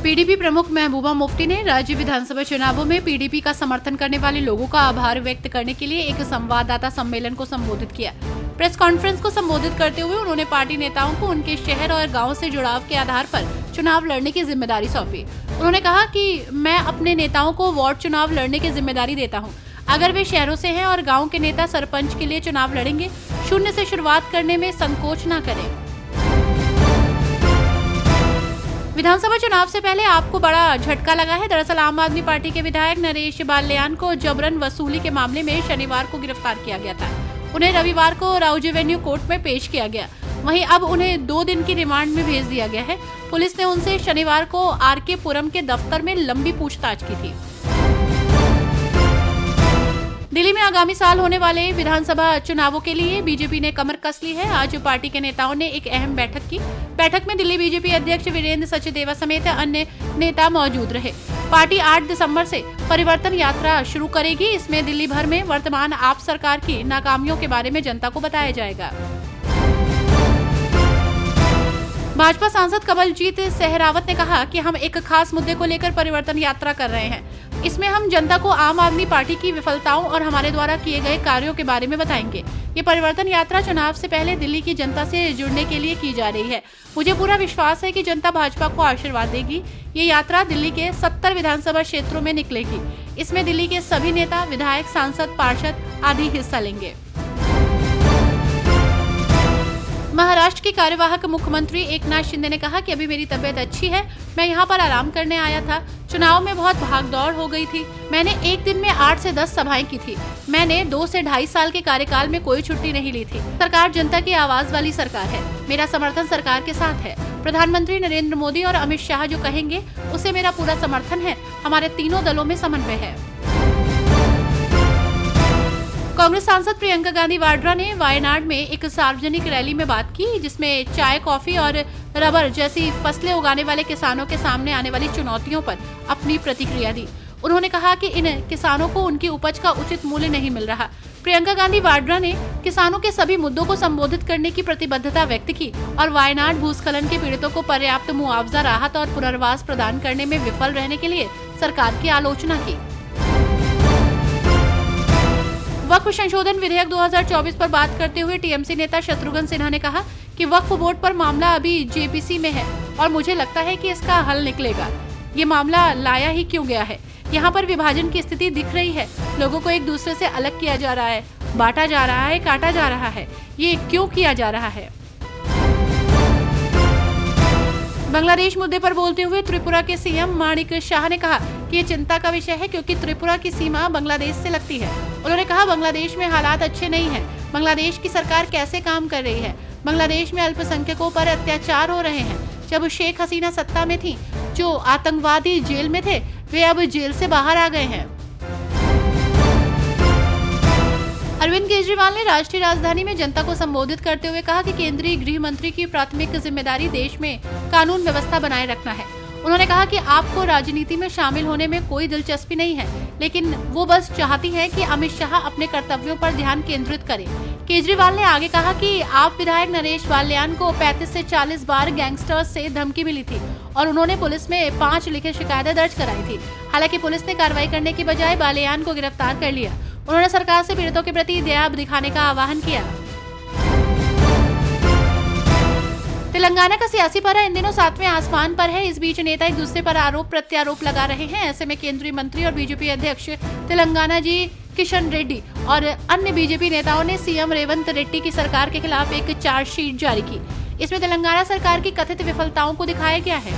PDP प्रमुख महबूबा मुफ्ती ने राज्य विधानसभा चुनावों में पीडीपी का समर्थन करने वाले लोगों का आभार व्यक्त करने के लिए एक संवाददाता सम्मेलन को संबोधित किया। प्रेस कॉन्फ्रेंस को संबोधित करते हुए उन्होंने पार्टी नेताओं को उनके शहर और गांव से जुड़ाव के आधार पर चुनाव लड़ने की जिम्मेदारी सौंपी। उन्होंने कहा कि मैं अपने नेताओं को वार्ड चुनाव लड़ने की जिम्मेदारी देता हूँ। अगर वे शहरों से हैं और गाँव के नेता सरपंच के लिए चुनाव लड़ेंगे, शून्य से शुरुआत करने में संकोच न करें। विधानसभा चुनाव से पहले आपको बड़ा झटका लगा है। दरअसल आम आदमी पार्टी के विधायक नरेश बाल्यान को जबरन वसूली के मामले में शनिवार को गिरफ्तार किया गया था। उन्हें रविवार को राउज एवेन्यू कोर्ट में पेश किया गया। वहीं अब उन्हें 2 दिन की रिमांड में भेज दिया गया है। पुलिस ने उनसे शनिवार को आरके पुरम के दफ्तर में लंबी पूछताछ की थी। दिल्ली में आगामी साल होने वाले विधानसभा चुनावों के लिए बीजेपी ने कमर कस ली है। आज पार्टी के नेताओं ने एक अहम बैठक की। बैठक में दिल्ली बीजेपी अध्यक्ष वीरेंद्र सचदेवा समेत अन्य नेता मौजूद रहे। पार्टी 8 दिसंबर से परिवर्तन यात्रा शुरू करेगी। इसमें दिल्ली भर में वर्तमान आप सरकार की नाकामियों के बारे में जनता को बताया जाएगा। भाजपा सांसद कमलजीत सहरावत ने कहा कि हम एक खास मुद्दे को लेकर परिवर्तन यात्रा कर रहे हैं। इसमें हम जनता को आम आदमी पार्टी की विफलताओं और हमारे द्वारा किए गए कार्यों के बारे में बताएंगे। ये परिवर्तन यात्रा चुनाव से पहले दिल्ली की जनता से जुड़ने के लिए की जा रही है। मुझे पूरा विश्वास है कि जनता भाजपा को आशीर्वाद देगी। ये यात्रा दिल्ली के 70 विधानसभा क्षेत्रों में निकलेगी। इसमें दिल्ली के सभी नेता, विधायक, सांसद, पार्षद आदि हिस्सा लेंगे। महाराष्ट्र के कार्यवाहक मुख्यमंत्री एकनाथ शिंदे ने कहा कि अभी मेरी तबीयत अच्छी है। मैं यहाँ पर आराम करने आया था। चुनाव में बहुत भागदौड़ हो गई थी। मैंने एक दिन में 8 से 10 सभाएं की थी। मैंने 2 से 2.5 साल के कार्यकाल में कोई छुट्टी नहीं ली थी। सरकार जनता की आवाज वाली सरकार है। मेरा समर्थन सरकार के साथ है। प्रधानमंत्री नरेंद्र मोदी और अमित शाह जो कहेंगे उसे मेरा पूरा समर्थन है। हमारे तीनों दलों में समन्वय है। कांग्रेस सांसद प्रियंका गांधी वाड्रा ने वायनाड में एक सार्वजनिक रैली में बात की, जिसमें चाय, कॉफी और रबर जैसी फसलें उगाने वाले किसानों के सामने आने वाली चुनौतियों पर अपनी प्रतिक्रिया दी। उन्होंने कहा कि इन किसानों को उनकी उपज का उचित मूल्य नहीं मिल रहा। प्रियंका गांधी वाड्रा ने किसानों के सभी मुद्दों को संबोधित करने की प्रतिबद्धता व्यक्त की और वायनाड भूस्खलन के पीड़ितों को पर्याप्त मुआवजा, राहत और पुनर्वास प्रदान करने में विफल रहने के लिए सरकार की आलोचना की। वक्फ संशोधन विधेयक 2024 पर बात करते हुए टीएमसी नेता शत्रुघ्न सिन्हा ने कहा कि वक्फ बोर्ड पर मामला अभी जेपीसी में है और मुझे लगता है कि इसका हल निकलेगा। ये मामला लाया ही क्यों गया है? यहाँ पर विभाजन की स्थिति दिख रही है। लोगों को एक दूसरे से अलग किया जा रहा है, बांटा जा रहा है, काटा जा रहा है। ये क्यों किया जा रहा है? बांग्लादेश मुद्दे पर बोलते हुए त्रिपुरा के सीएम माणिक शाह ने कहा कि ये चिंता का विषय है क्योंकि त्रिपुरा की सीमा बांग्लादेश से लगती है। उन्होंने कहा बांग्लादेश में हालात अच्छे नहीं हैं। बांग्लादेश की सरकार कैसे काम कर रही है? बांग्लादेश में अल्पसंख्यकों पर अत्याचार हो रहे हैं। जब शेख हसीना सत्ता में थी, जो आतंकवादी जेल में थे, वे अब जेल से बाहर आ गए हैं। अरविंद केजरीवाल ने राष्ट्रीय राजधानी में जनता को संबोधित करते हुए कहा कि केंद्रीय गृह मंत्री की प्राथमिक जिम्मेदारी देश में कानून व्यवस्था बनाए रखना है। उन्होंने कहा कि आपको राजनीति में शामिल होने में कोई दिलचस्पी नहीं है, लेकिन वो बस चाहती है कि अमित शाह अपने कर्तव्यों पर ध्यान केंद्रित करें। केजरीवाल ने आगे कहा कि आप विधायक नरेश बाल्यान को 35 से 40 बार गैंगस्टर्स से धमकी मिली थी और उन्होंने पुलिस में 5 लिखित शिकायतें दर्ज कराई थी। हालांकि पुलिस ने कार्रवाई करने की बजाय बाल्यान को गिरफ्तार कर लिया। उन्होंने सरकार से पीड़ितों के प्रति दया दिखाने का आह्वान किया। तेलंगाना का सियासी पारा इन दिनों 7वें आसमान पर है। इस बीच नेता एक दूसरे पर आरोप प्रत्यारोप लगा रहे हैं। ऐसे में केंद्रीय मंत्री और बीजेपी अध्यक्ष तेलंगाना जी किशन रेड्डी और अन्य बीजेपी नेताओं ने सीएम रेवंत रेड्डी की सरकार के खिलाफ एक चार्जशीट जारी की। इसमें तेलंगाना सरकार की कथित विफलताओं को दिखाया गया है।